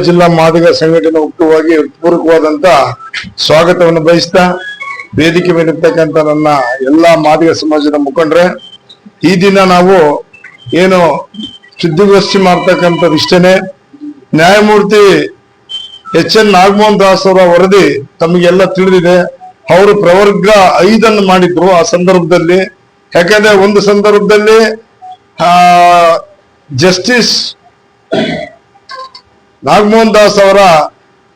ಜಿಲ್ಲಾ ಮಾದಿಗ ಸಂಘಟನೆ ಹುಟ್ಟುವಾಗಿ ಪೂರಕವಾದಂತ ಸ್ವಾಗತವನ್ನು ಬಯಸ್ತಾ ವೇದಿಕೆ ಮೇಲಿರ್ತಕ್ಕಂಥ ನನ್ನ ಎಲ್ಲಾ ಮಾದಿಗ ಸಮಾಜದ ಮುಖಂಡ್ರೆ, ಈ ದಿನ ನಾವು ಏನು ಸುದ್ದಿಗೋಷ್ಠಿ ಮಾಡ್ತಕ್ಕಂಥದ್ದು ಇಷ್ಟೇನೆ. ನ್ಯಾಯಮೂರ್ತಿ ಎಚ್.ಎನ್. ನಾಗಮೋಹನ್ ದಾಸ್ ಅವರ ವರದಿ ತಮಗೆಲ್ಲ ತಿಳಿದಿದೆ. ಅವರು ಪ್ರವರ್ಗ 5 ಮಾಡಿದ್ರು ಆ ಸಂದರ್ಭದಲ್ಲಿ. ಯಾಕಂದ್ರೆ ಒಂದು ಸಂದರ್ಭದಲ್ಲಿ ಜಸ್ಟಿಸ್ ನಾಗಮೋಹನ್ ದಾಸ್ ಅವರ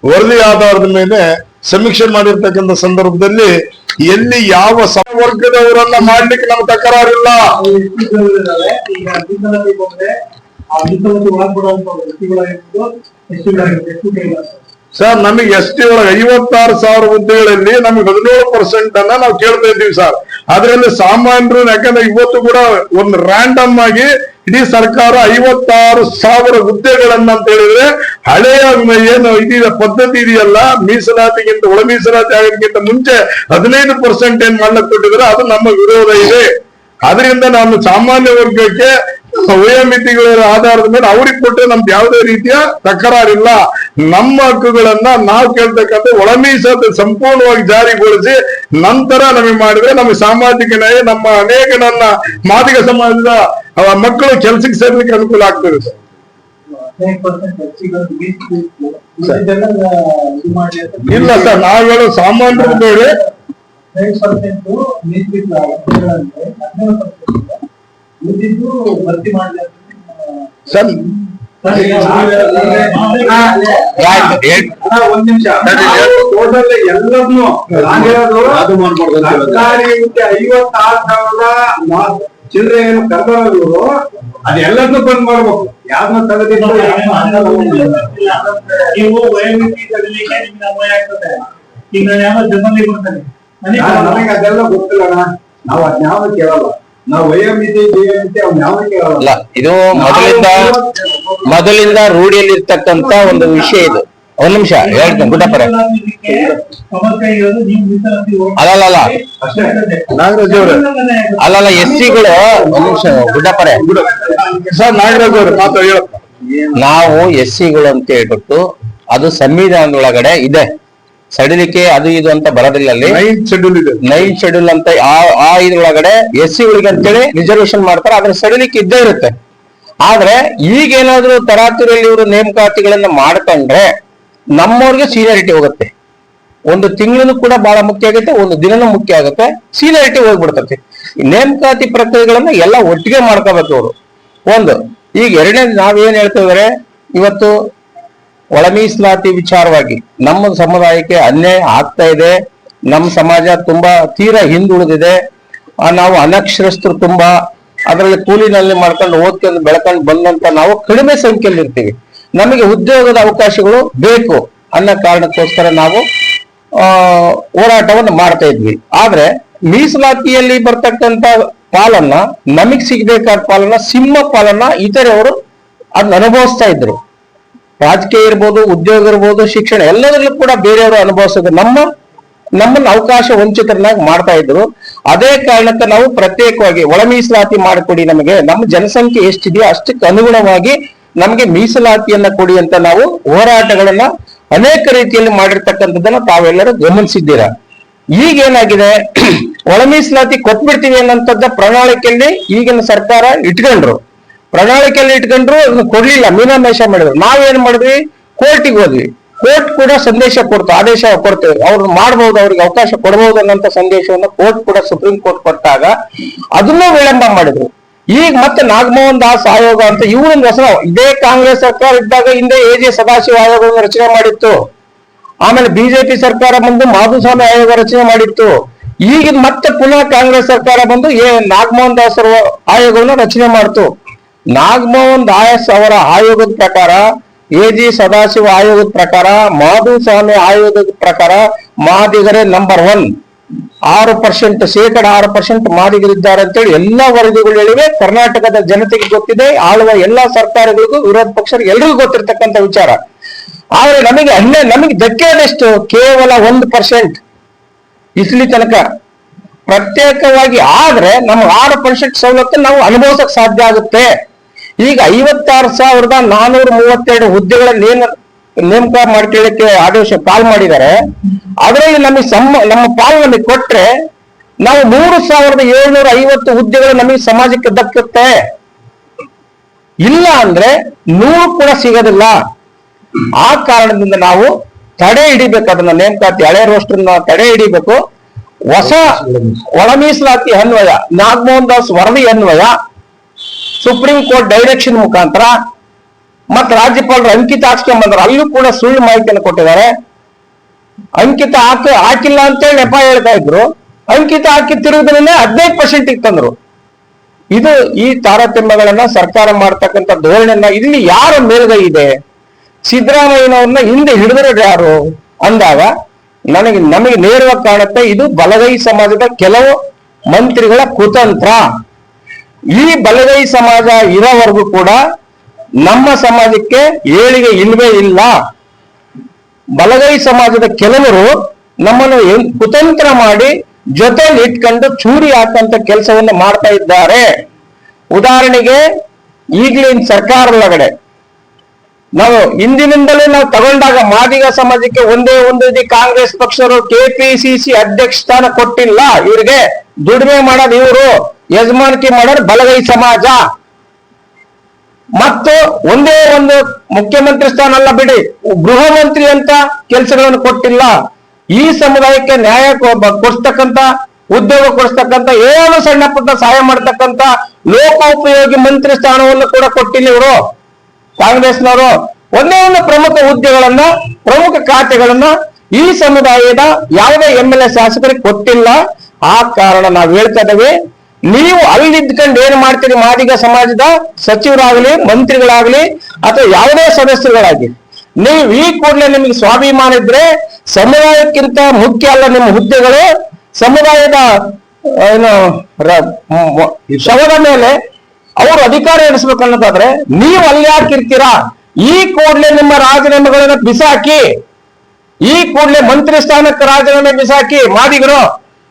ವರದಿ ಆಧಾರದ ಮೇಲೆ ಸಮೀಕ್ಷೆ ಮಾಡಿರ್ತಕ್ಕಂಥ ಸಂದರ್ಭದಲ್ಲಿ ಎಲ್ಲಿ ಯಾವ ವರ್ಗದವರನ್ನ ಮಾಡ್ಲಿಕ್ಕೆ ನಮ್ಗೆ ತಕರಾರಿಲ್ಲ. ಸರ್, ನಮಗೆ ಎಸ್.ಟಿ. ಒಳಗೆ 56,000 ಹುದ್ದೆಗಳಲ್ಲಿ ನಮಗೆ 17% ಅನ್ನ ನಾವು ಕೇಳ್ತಾ ಇದ್ದೀವಿ ಸರ್. ಅದರಲ್ಲಿ ಸಾಮಾನ್ಯರು, ಯಾಕಂದ್ರೆ ಇವತ್ತು ಕೂಡ ಒಂದು ರ್ಯಾಂಡಮ್ ಆಗಿ ಇಡೀ ಸರ್ಕಾರ 56,000 ಹುದ್ದೆಗಳನ್ನ ಅಂತ ಹೇಳಿದ್ರೆ ಹಳೆಯ ಏನು ಇದೀಗ ಪದ್ಧತಿ ಇದೆಯಲ್ಲ, ಮೀಸಲಾತಿಗಿಂತ ಒಳ ಮೀಸಲಾತಿ ಆಗೋದಕ್ಕಿಂತ ಮುಂಚೆ 15% ಏನ್ ಮಾಡ್ಲಿಕ್ಕೆ ಕೊಟ್ಟಿದ್ರೆ ಅದು ನಮ್ಮ ವಿರೋಧ ಇದೆ. ಅದರಿಂದ ನಾನು ಸಾಮಾನ್ಯ ವರ್ಗಕ್ಕೆ ವಯೋಮಿತಿಗಳ ಆಧಾರದ ಮೇಲೆ ಅವ್ರಿಗೆ ಕೊಟ್ಟರೆ ನಮ್ದು ಯಾವುದೇ ರೀತಿಯ ತಕರಾರಿಲ್ಲ. ನಮ್ಮ ಹಕ್ಕುಗಳನ್ನ ನಾವು ಕೇಳ್ತಕ್ಕಂಥ ಒಳ ಮೀಸಲಾತಿ ಸಂಪೂರ್ಣವಾಗಿ ಜಾರಿಗೊಳಿಸಿ ನಂತರ ನಮಗೆ ಮಾಡಿದ್ರೆ ನಮಗೆ ಸಾಮಾಜಿಕ ನ್ಯಾಯ, ನಮ್ಮ ಅನೇಕ ನನ್ನ ಮಾದಿಗ ಸಮಾಜದ ಮಕ್ಕಳು ಕೆಲ್ಸಕ್ಕೆ ಸೇರ್ಲಿಕ್ಕೆ ಅನುಕೂಲ ಆಗ್ತದೆ ಸರ್. ಇಲ್ಲ ಸರ್, ನಾವೇಳು ಸಾಮಾನ್ಯರು ಬೇರೆ ಸರ್. ಒಂದ್ ನಿಮಿಷ, ಟೋಟಲ್ ಎಲ್ಲದನ್ನು 56,000 ಚಿಲ್ಲರೆ ಏನು ಕರ್ದವರು ಅದೆಲ್ಲದನ್ನು ಬಂದ್ ಮಾಡ್ಬೇಕು. ಯಾರನ್ನ ತಗದಿಲ್ಲ ನನಗೆ ಅದೆಲ್ಲ ಗೊತ್ತಿಲ್ಲ. ನಾವು ಅದ್ಯಾವ ಕೇಳಲ್ಲ. ನಾವು ವಯೋಮಿತಿ ಅಲ್ಲ, ಇದು ಮೊದಲಿಂದ ರೂಢಿಯಲ್ಲಿರ್ತಕ್ಕಂತ ಒಂದು ವಿಷಯ. ಇದು ಒಂದ್ ನಿಮಿಷ ಹೇಳ್ತೇನೆ ಗುಡ್ಡಪ್ಪರೆ. ಅಲ್ಲಲ್ಲ ನಾಗರಾಜ್ ಅವರು, ಅಲ್ಲಲ್ಲ ಎಸ್.ಸಿಗಳು ಒಂದ್ ನಿಮಿಷ ಗುಡ್ಡಪ್ಪರೆ ಸರ್. ನಾಗರಾಜ್ ಅವರು ಮಾತ್ರ ಹೇಳಪ್ಪ. ನಾವು ಎಸ್.ಸಿಗಳು ಅಂತ ಹೇಳ್ಬಿಟ್ಟು ಅದು ಸಂವಿಧಾನದೊಳಗಡೆ ಇದೆ. ಸಡಿಲಿಕೆ ಅದು ಇದು ಅಂತ ಬರೋದಿಲ್ಲ. ಅಲ್ಲಿ 9th ಶೆಡ್ಯೂಲ್ ಇದೆ. 9th ಶೆಡ್ಯೂಲ್ ಅಂತ ಆ ಇದ್ರೊಳಗಡೆ ಎಸ್.ಸಿಗಳಿಗೆ ಅಂತೇಳಿ ರಿಸರ್ವೇಶನ್ ಮಾಡ್ತಾರೆ. ಅದ್ರ ಸಡಿಲಿಕೆ ಇದ್ದೇ ಇರುತ್ತೆ. ಆದ್ರೆ ಈಗೇನಾದ್ರೂ ತರಾತುರಿಯಲ್ಲಿ ಇವರು ನೇಮಕಾತಿಗಳನ್ನ ಮಾಡ್ಕೊಂಡ್ರೆ ನಮ್ಮವ್ರಿಗೆ ಸೀನಿಯಾರಿಟಿ ಹೋಗುತ್ತೆ. ಒಂದು ತಿಂಗಳು ಕೂಡ ಬಹಳ ಮುಖ್ಯ ಆಗುತ್ತೆ, ಒಂದು ದಿನನೂ ಮುಖ್ಯ ಆಗುತ್ತೆ, ಸೀನಿಯಾರಿಟಿ ಹೋಗ್ಬಿಡ್ತೈತಿ. ನೇಮಕಾತಿ ಪ್ರಕ್ರಿಯೆಗಳನ್ನ ಎಲ್ಲ ಒಟ್ಟಿಗೆ ಮಾಡ್ಕೋಬೇಕು ಅವರು. ಒಂದು ಈಗ ಎರಡನೇದು ನಾವೇನ್ ಹೇಳ್ತೇವೆ, ಇವತ್ತು ಒಳ ಮೀಸಲಾತಿ ವಿಚಾರವಾಗಿ ನಮ್ಮ ಸಮುದಾಯಕ್ಕೆ ಅನ್ಯಾಯ ಆಗ್ತಾ ಇದೆ. ನಮ್ಮ ಸಮಾಜ ತುಂಬಾ ತೀರಾ ಹಿಂದುಳಿದಿದೆ. ನಾವು ಅನಕ್ಷರಸ್ಥರು ತುಂಬಾ, ಅದರಲ್ಲಿ ಕೂಲಿನಲ್ಲಿ ಮಾಡ್ಕೊಂಡು ಓದ್ಕೊಂಡು ಬೆಳ್ಕೊಂಡು ಬಂದಂತ ನಾವು ಕಡಿಮೆ ಸಂಖ್ಯೆಯಲ್ಲಿ ಇರ್ತೀವಿ. ನಮಗೆ ಉದ್ಯೋಗದ ಅವಕಾಶಗಳು ಬೇಕು ಅನ್ನೋ ಕಾರಣಕ್ಕೋಸ್ಕರ ನಾವು ಹೋರಾಟವನ್ನು ಮಾಡ್ತಾ ಇದ್ವಿ. ಆದ್ರೆ ಮೀಸಲಾತಿಯಲ್ಲಿ ಬರ್ತಕ್ಕಂತ ಪಾಲನ್ನ, ನಮಗ್ ಸಿಗ್ಬೇಕಾದ ಪಾಲನ್ನ, ಸಿಂಹ ಪಾಲನ್ನ ಇತರೆಯವರು ಅದನ್ನ ಅನುಭವಿಸ್ತಾ ಇದ್ರು. ರಾಜಕೀಯ ಇರ್ಬೋದು, ಉದ್ಯೋಗ ಇರ್ಬೋದು, ಶಿಕ್ಷಣ ಎಲ್ಲದರಲ್ಲೂ ಕೂಡ ಬೇರೆಯವರು ಅನುಭವಿಸೋದು ನಮ್ಮನ್ನ ಅವಕಾಶ ವಂಚಿತರನ್ನಾಗಿ ಮಾಡ್ತಾ ಇದ್ರು. ಅದೇ ಕಾರಣಕ್ಕೆ ನಾವು ಪ್ರತ್ಯೇಕವಾಗಿ ಒಳ ಮೀಸಲಾತಿ ಮಾಡಿಕೊಡಿ, ನಮಗೆ ನಮ್ಮ ಜನಸಂಖ್ಯೆ ಎಷ್ಟಿದೆಯೋ ಅಷ್ಟಕ್ಕೆ ಅನುಗುಣವಾಗಿ ನಮಗೆ ಮೀಸಲಾತಿಯನ್ನ ಕೊಡಿ ಅಂತ ನಾವು ಹೋರಾಟಗಳನ್ನ ಅನೇಕ ರೀತಿಯಲ್ಲಿ ಮಾಡಿರ್ತಕ್ಕಂಥದ್ದನ್ನ ತಾವೆಲ್ಲರೂ ಗಮನಿಸಿದ್ದೀರಾ. ಈಗೇನಾಗಿದೆ, ಒಳ ಮೀಸಲಾತಿ ಕೊಟ್ಬಿಡ್ತೀವಿ ಅನ್ನೋಂಥದ್ದ ಪ್ರಣಾಳಿಕೆಯಲ್ಲಿ ಈಗಿನ ಸರ್ಕಾರ ಇಟ್ಕೊಂಡ್ರು. ಪ್ರಣಾಳಿಕೆಯಲ್ಲಿ ಇಟ್ಕೊಂಡ್ರು, ಅದನ್ನ ಕೊಡ್ಲಿಲ್ಲ, ಮೀನಾಮೇಷ ಮಾಡಿದ್ರು. ನಾವೇನ್ ಮಾಡಿದ್ವಿ, ಕೋರ್ಟಿಗೆ ಹೋದ್ವಿ. ಕೋರ್ಟ್ ಕೂಡ ಸಂದೇಶ ಕೊಡ್ತು, ಆದೇಶ ಕೊಡ್ತೇವೆ, ಅವ್ರು ಮಾಡ್ಬಹುದು, ಅವ್ರಿಗೆ ಅವಕಾಶ ಕೊಡಬಹುದು ಅನ್ನೋಂಥ ಸಂದೇಶವನ್ನು ಕೋರ್ಟ್ ಕೂಡ ಸುಪ್ರೀಂ ಕೋರ್ಟ್ ಕೊಟ್ಟಾಗ ಅದನ್ನೂ ವಿಳಂಬ ಮಾಡಿದ್ರು. ಈಗ ಮತ್ತೆ ನಾಗಮೋಹನ್ ದಾಸ್ ಆಯೋಗ ಅಂತ ಇವ್ರೊಂದು ಹೆಸರು, ಇದೇ ಕಾಂಗ್ರೆಸ್ ಸರ್ಕಾರ ಇದ್ದಾಗ ಹಿಂದೆ ಎ.ಜೆ. ಸದಾಶಿವ ಆಯೋಗವನ್ನು ರಚನೆ ಮಾಡಿತ್ತು. ಆಮೇಲೆ ಬಿಜೆಪಿ ಸರ್ಕಾರ ಬಂದು ಮಾಧುಸ್ವಾಮಿ ಆಯೋಗ ರಚನೆ ಮಾಡಿತ್ತು. ಈಗ ಮತ್ತೆ ಪುನಃ ಕಾಂಗ್ರೆಸ್ ಸರ್ಕಾರ ಬಂದು ನಾಗಮೋಹನ್ ದಾಸ್ ಆಯೋಗವನ್ನು ರಚನೆ ಮಾಡ್ತು. ನಾಗಮೋಹನ್ ದಾಸ್ ಅವರ ಆಯೋಗದ ಪ್ರಕಾರ, ಎ.ಜಿ. ಸದಾಶಿವ ಆಯೋಗದ ಪ್ರಕಾರ, ಮಾಧುಸ್ವಾಮಿ ಆಯೋಗದ ಪ್ರಕಾರ ಮಾದಿಗರೇ ನಂಬರ್ 1. 6% 6% ಮಾದಿಗರಿದ್ದಾರೆ ಅಂತೇಳಿ ಎಲ್ಲಾ ವರದಿಗಳು ಹೇಳಿವೆ. ಕರ್ನಾಟಕದ ಜನತೆಗೆ ಗೊತ್ತಿದೆ, ಆಳುವ ಎಲ್ಲಾ ಸರ್ಕಾರಗಳಿಗೂ ವಿರೋಧ ಪಕ್ಷರಿಗೆ ಎಲ್ರಿಗೂ ಗೊತ್ತಿರ್ತಕ್ಕಂಥ ವಿಚಾರ. ಆದ್ರೆ ನಮಗೆ ಧಕ್ಕೆ ಆದಷ್ಟು ಕೇವಲ 1% ಇಸ್ಲಿ ತನಕ ಪ್ರತ್ಯೇಕವಾಗಿ ಆದ್ರೆ ನಮ್ಗೆ 6% ಸವಲತ್ತು ನಾವು ಅನುಭವಿಸಕ್ ಸಾಧ್ಯ ಆಗುತ್ತೆ. ಈಗ 56,432 ಹುದ್ದೆಗಳಲ್ಲಿ ಏನು ನೇಮಕ ಮಾಡ್ಕೊಳ್ಳಿಕ್ಕೆ ಆದೇಶ ಕಾಲ್ ಮಾಡಿದ್ದಾರೆ. ಅದರಲ್ಲಿ ನಮಗೆ ನಮ್ಮ ಪಾಲು ನಮಗೆ ಕೊಟ್ರೆ ನಾವು 3,750 ಹುದ್ದೆಗಳು ನಮಗೆ ಸಮಾಜಕ್ಕೆ ದಕ್ಕುತ್ತೆ. ಇಲ್ಲ ಅಂದ್ರೆ 100 ಕೂಡ ಸಿಗೋದಿಲ್ಲ. ಆ ಕಾರಣದಿಂದ ನಾವು ತಡೆ ಹಿಡಿಬೇಕು, ಅದನ್ನ ನೇಮಕಾತಿ ಹಳೆ ರೋಸ್ಟರ್ನ ತಡೆ ಹಿಡಿಬೇಕು. ಹೊಸ ಒಳ ಮೀಸಲಾತಿ ಅನ್ವಯ, ನಾಗಮೋಹನ್ ದಾಸ್ ವರದಿ ಅನ್ವಯ, ಸುಪ್ರೀಂ ಕೋರ್ಟ್ ಡೈರೆಕ್ಷನ್ ಮುಖಾಂತರ ಮತ್ತೆ ರಾಜ್ಯಪಾಲರು ಅಂಕಿತ ಹಾಕ್ಸ್ಕೊಂಡ್ಬಂದ್ರು, ಅಲ್ಲೂ ಕೂಡ ಸುಳ್ಳು ಮಾಹಿತಿಯನ್ನು ಕೊಟ್ಟಿದ್ದಾರೆ. ಅಂಕಿತ ಹಾಕಿಲ್ಲ ಅಂತೇಳಿ ನೆಪ ಹೇಳ್ತಾ ಇದ್ರು, ಅಂಕಿತ ಹಾಕಿ ತಿರುವುದನ್ನೇ 15% ತಂದ್ರು. ಇದು ಈ ತಾರತಮ್ಯಗಳನ್ನ ಸರ್ಕಾರ ಮಾಡ್ತಕ್ಕಂಥ ಧೋರಣೆಯನ್ನ ಇಲ್ಲಿ ಯಾರ ಮೇಲ್ಗೈ ಇದೆ? ಸಿದ್ದರಾಮಯ್ಯನವ್ರನ್ನ ಹಿಂದೆ ಹಿಡಿದ್ರೆ ಯಾರು ಅಂದಾಗ ನಮಗೆ ನೇರವಾಗಿ ಕಾಣುತ್ತೆ ಇದು ಬಲಗೈ ಸಮಾಜದ ಕೆಲವು ಮಂತ್ರಿಗಳ ಕುತಂತ್ರ. ಈ ಬಲಗೈ ಸಮಾಜ ಇರೋವರೆಗೂ ಕೂಡ ನಮ್ಮ ಸಮಾಜಕ್ಕೆ ಏಳಿಗೆ ಇಲ್ವೇ ಇಲ್ಲ. ಬಲಗೈ ಸಮಾಜದ ಕೆಲವರು ನಮ್ಮನ್ನು ಕುತಂತ್ರ ಮಾಡಿ ಜೊತೆಲಿ ಇಟ್ಕೊಂಡು ಚೂರಿ ಹಾಕಂತ ಕೆಲಸವನ್ನು ಮಾಡ್ತಾ ಇದ್ದಾರೆ. ಉದಾಹರಣೆಗೆ ಈಗಲಿನ ಸರ್ಕಾರದೊಳಗಡೆ ನಾವು ಹಿಂದಿನಿಂದಲೇ ನಾವು ತಗೊಂಡಾಗ ಮಾದಿಗ ಸಮಾಜಕ್ಕೆ ಒಂದೇ ಕಾಂಗ್ರೆಸ್ ಪಕ್ಷರು ಕೆಪಿಸಿಸಿ ಅಧ್ಯಕ್ಷ ಸ್ಥಾನ ಕೊಟ್ಟಿಲ್ಲ. ಇವರಿಗೆ ದುಡಿಮೆ ಮಾಡೋದು ಇವರು, ಯಜಮಾನಿಕೆ ಮಾಡೋದು ಬಲಗೈ ಸಮಾಜ. ಮತ್ತು ಒಂದೇ ಒಂದು ಮುಖ್ಯಮಂತ್ರಿ ಸ್ಥಾನ ಅಲ್ಲ ಬಿಡಿ, ಗೃಹ ಮಂತ್ರಿ ಅಂತ ಕೆಲಸಗಳನ್ನು ಕೊಟ್ಟಿಲ್ಲ. ಈ ಸಮುದಾಯಕ್ಕೆ ನ್ಯಾಯ ಕೊಡಿಸ್ತಕ್ಕಂತ, ಉದ್ಯೋಗ ಕೊಡಿಸ್ತಕ್ಕಂತ, ಏನು ಸಣ್ಣ ಪುಟ್ಟ ಸಹಾಯ ಮಾಡ್ತಕ್ಕಂತ ಲೋಕೋಪಯೋಗಿ ಮಂತ್ರಿ ಸ್ಥಾನವನ್ನು ಕೂಡ ಕೊಟ್ಟಿಲ್ಲ ಇವರು ಕಾಂಗ್ರೆಸ್ನವರು. ಒಂದೇ ಒಂದು ಪ್ರಮುಖ ಹುದ್ದೆಗಳನ್ನ, ಪ್ರಮುಖ ಖಾತೆಗಳನ್ನ ಈ ಸಮುದಾಯದ ಯಾವುದೇ MLA ಶಾಸಕರಿಗೆ ಕೊಟ್ಟಿಲ್ಲ. ಆ ಕಾರಣ ನಾವು ಹೇಳ್ತಾ ಇದ್ದೇವೆ, ನೀವು ಅಲ್ಲಿದ್ಕೊಂಡು ಏನ್ ಮಾಡ್ತೀರಿ? ಮಾದಿಗ ಸಮಾಜದ ಸಚಿವರಾಗ್ಲಿ, ಮಂತ್ರಿಗಳಾಗ್ಲಿ ಅಥವಾ ಯಾವುದೇ ಸದಸ್ಯರುಗಳಾಗ್ಲಿ, ನೀವು ಈ ಕೂಡಲೇ ನಿಮಗೆ ಸ್ವಾಭಿಮಾನ ಇದ್ರೆ ಸಮುದಾಯಕ್ಕಿಂತ ಮುಖ್ಯ ಅಲ್ಲ ನಿಮ್ಮ ಹುದ್ದೆಗಳು. ಸಮುದಾಯದ ಏನು ಶವದ ಮೇಲೆ ಅವರು ಅಧಿಕಾರ ನಡೆಸಬೇಕು ಅನ್ನೋದಾದ್ರೆ ನೀವು ಅಲ್ಲಿ ಯಾಕಿರ್ತೀರಾ? ಈ ಕೂಡಲೇ ನಿಮ್ಮ ರಾಜೀನಾಮೆಗಳನ್ನ ಬಿಸಾಕಿ, ಈ ಕೂಡಲೇ ಮಂತ್ರಿ ಸ್ಥಾನಕ್ಕೆ ರಾಜೀನಾಮೆ ಬಿಸಾಕಿ ಮಾದಿಗರು,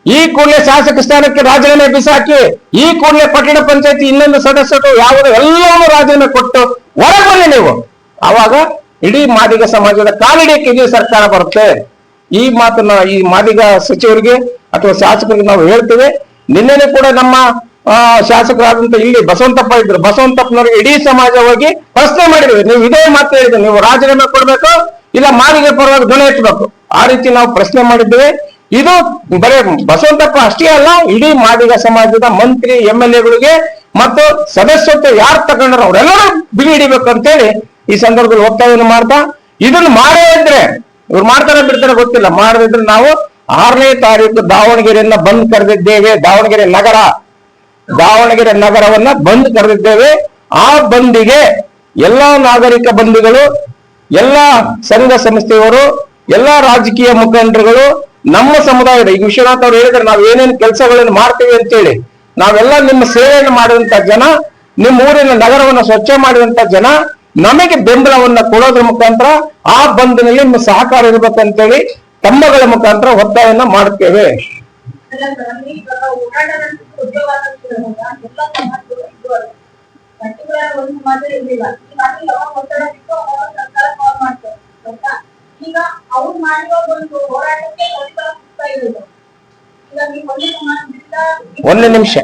ಈ ಕೂಡಲೇ ಶಾಸಕ ಸ್ಥಾನಕ್ಕೆ ರಾಜೀನಾಮೆ ಬಿಸಾಕಿ, ಈ ಕೂಡಲೇ ಪಟ್ಟಣ ಪಂಚಾಯತಿ ಇನ್ನೊಂದು ಸದಸ್ಯರು ಯಾವುದೋ ಎಲ್ಲವೂ ರಾಜೀನಾಮೆ ಕೊಟ್ಟು ಹೊರಗೆ ನೀವು. ಆವಾಗ ಇಡೀ ಮಾದಿಗ ಸಮಾಜದ ಕಾಲಿಡಿಯಕ್ಕೆ ಇದು ಸರ್ಕಾರ ಬರುತ್ತೆ. ಈ ಮಾತನ್ನ ಈ ಮಾದಿಗ ಸಚಿವರಿಗೆ ಅಥವಾ ಶಾಸಕರಿಗೆ ನಾವು ಹೇಳ್ತೇವೆ. ನಿನ್ನೆನೆ ಕೂಡ ನಮ್ಮ ಶಾಸಕರಾದಂತ ಇಲ್ಲಿ ಬಸವಂತಪ್ಪ ಇದ್ರು, ಬಸವಂತಪ್ಪನವರಿಗೆ ಇಡೀ ಸಮಾಜ ಹೋಗಿ ಪ್ರಶ್ನೆ ಮಾಡಿದ್ವಿ. ನೀವು ಇದೇ ಮಾತು ಹೇಳಿದ್ರೆ ನೀವು ರಾಜೀನಾಮೆ ಕೊಡ್ಬೇಕು, ಇಲ್ಲ ಮಾದಿಗ ಪರವಾಗಿ ಧ್ವನಿ ಎತ್ತಬೇಕು. ಆ ರೀತಿ ನಾವು ಪ್ರಶ್ನೆ ಮಾಡಿದ್ದೇವೆ. ಇದು ಬರೇ ಬಸವಂತಪ್ಪ ಅಷ್ಟೇ ಅಲ್ಲ, ಇಡೀ ಮಾದಿಗ ಸಮಾಜದ ಮಂತ್ರಿ MLAಗಳಿಗೆ ಮತ್ತು ಸದಸ್ಯತ್ವ ಯಾರು ತಗೊಂಡ್ರ ಅವರೆಲ್ಲರೂ ಬಿಗಿ ಹಿಡಿಬೇಕು ಅಂತೇಳಿ ಈ ಸಂದರ್ಭದಲ್ಲಿ ಒತ್ತಾಯವನ್ನು ಮಾಡ್ತಾ, ಇದನ್ನು ಮಾಡೇ ಇದ್ರೆ ಇವ್ರು ಮಾಡ್ತಾರೆ ಬಿಡ್ತಾರೆ ಗೊತ್ತಿಲ್ಲ, ಮಾಡದಿದ್ರೆ ನಾವು 6ನೇ ತಾರೀಕು ದಾವಣಗೆರೆಯನ್ನ ಬಂದ್ ಕರೆದಿದ್ದೇವೆ. ದಾವಣಗೆರೆ ನಗರವನ್ನ ಬಂದ್ ಕರೆದಿದ್ದೇವೆ. ಆ ಬಂದಿಗೆ ಎಲ್ಲಾ ನಾಗರಿಕ ಬಂಧುಗಳು, ಎಲ್ಲಾ ಸಂಘ ಸಂಸ್ಥೆಯವರು, ಎಲ್ಲಾ ರಾಜಕೀಯ ಮುಖಂಡರುಗಳು, ನಮ್ಮ ಸಮುದಾಯದ ಈಗ ವಿಶ್ವನಾಥ್ ಅವರು ಹೇಳಿದ್ರೆ ನಾವು ಏನೇನು ಕೆಲಸಗಳನ್ನು ಮಾಡ್ತೀವಿ ಅಂತೇಳಿ, ನಾವೆಲ್ಲ ನಿಮ್ಮ ಸೇವೆಯನ್ನು ಮಾಡುವಂತ ಜನ, ನಿಮ್ಮ ಊರಿನ ನಗರವನ್ನು ಸ್ವಚ್ಛ ಮಾಡುವಂತ ಜನ, ನಮಗೆ ಬೆಂಬಲವನ್ನ ಕೊಡೋದ್ರ ಮುಖಾಂತರ ಆ ಬಂಧನಲ್ಲಿ ನಿಮ್ಮ ಸಹಕಾರ ಇರಬೇಕಂತೇಳಿ ತಮ್ಮಗಳ ಮುಖಾಂತರ ಒತ್ತಾಯನ್ನ ಮಾಡುತ್ತೇವೆ. ಒಂದು ನಿಮಿಷ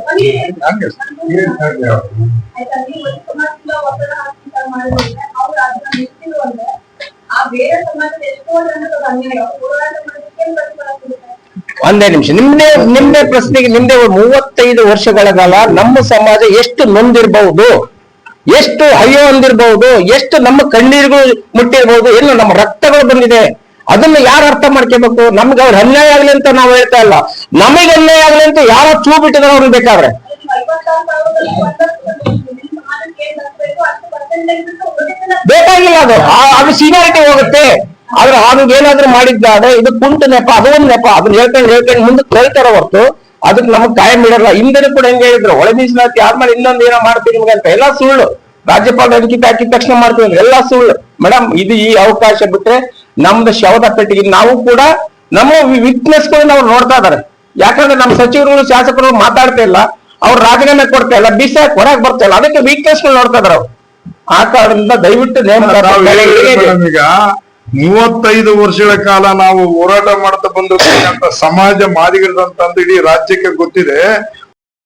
ಒಂದೇ ನಿಮಿಷ. ನಿಮ್ದೇ ಪ್ರಶ್ನೆಗೆ ನಿಮ್ದೇ 35 ವರ್ಷಗಳ ಕಾಲ ನಮ್ಮ ಸಮಾಜ ಎಷ್ಟು ನೊಂದಿರ್ಬಹುದು, ಎಷ್ಟು ಅಯ್ಯೋ ಅಂದಿರ್ಬಹುದು, ಎಷ್ಟು ನಮ್ಮ ಕಣ್ಣೀರುಗಳು ಮುಟ್ಟಿರ್ಬಹುದು, ಎಲ್ಲ ನಮ್ಮ ರಕ್ತಗಳು ಬಂದಿದೆ. ಅದನ್ನ ಯಾರು ಅರ್ಥ ಮಾಡ್ಕೋಬೇಕು? ನಮ್ಗೆ ಅವ್ರ ಅನ್ಯಾಯ ಆಗ್ಲಿ ಅಂತ ನಾವು ಹೇಳ್ತಾ ಇಲ್ಲ, ನಮಗೆ ಅನ್ಯಾಯ ಆಗ್ಲಿ ಅಂತ ಯಾರೋ ಚೂ ಬಿಟ್ಟಿದಾರೆ ಅವ್ರನ್ನ ಬೇಕಾದ್ರೆ ಬೇಕಾಗಿಲ್ಲ. ಅದು ಸೀನಿಯಾರಿಟಿ ಹೋಗುತ್ತೆ. ಆದ್ರೆ ಅವ್ನಿಗೆ ಏನಾದ್ರೂ ಮಾಡಿದ್ದಾದ್ರೆ ಇದು ಕುಂಟು ನೆಪ, ಅದು ಒಂದು ನೆಪ, ಅದನ್ನ ಹೇಳ್ಕೊಂಡು ಮುಂದಕ್ಕೆ ಹೇಳ್ತಾರ ಹೊರತು ಅದಕ್ಕೆ ನಮಗ್ ಕಾಯಂ ಇಡಲ್ಲ. ಹಿಂದೆ ಕೂಡ ಹೆಂಗೆ ಹೇಳಿದ್ರು, ಒಳ ಮೀಸಲಾತಿ ಆದ್ಮೇಲೆ ಇನ್ನೊಂದು ಏನೋ ಮಾಡ್ತೀವಿ ನಿಮ್ಗೆ ಅಂತ, ಎಲ್ಲ ಸುಳ್ಳು. ರಾಜ್ಯಪಾಲ ಅಂಕಿತ ಹಾಕಿದ ತಕ್ಷಣ ಮಾಡ್ತೀವಿ ಅಂದ್ರೆ ಎಲ್ಲ ಸುಳ್ಳು ಮೇಡಮ್. ಇದು ಈ ಅವಕಾಶ ಬಿಟ್ರೆ ನಮ್ದು ಶವದ ಪೆಟ್ಟಿಗೆ ನಾವು ಕೂಡ ನಮ್ಮ ವಿಟ್ನೆಸ್ ಗಳು ನಾವು ನೋಡ್ತಾ ಇದಾರೆ. ಯಾಕಂದ್ರೆ ನಮ್ಮ ಸಚಿವರು ಶಾಸಕರು ಮಾತಾಡ್ತಾ ಇಲ್ಲ, ಅವ್ರು ರಾಜೀನಾಮೆ ಕೊಡ್ತಾ ಇಲ್ಲ, ಬಿಸಾಕ್ ಹೊರಗೆ ಬರ್ತಾ ಇಲ್ಲ, ಅದಕ್ಕೆ ವೀಕ್ನೆಸ್ ಗಳು ನೋಡ್ತಾ ಇದಾರೆ. ಆ ಕಾರಣದಿಂದ ದಯವಿಟ್ಟು ಈಗ 35 ವರ್ಷಗಳ ಕಾಲ ನಾವು ಹೋರಾಟ ಮಾಡ್ತಾ ಬಂದಿರ್ತಕ್ಕಂಥ ಸಮಾಜ ಮಾದಿಗರಂತಂದು ಇಡೀ ರಾಜ್ಯಕ್ಕೆ ಗೊತ್ತಿದೆ.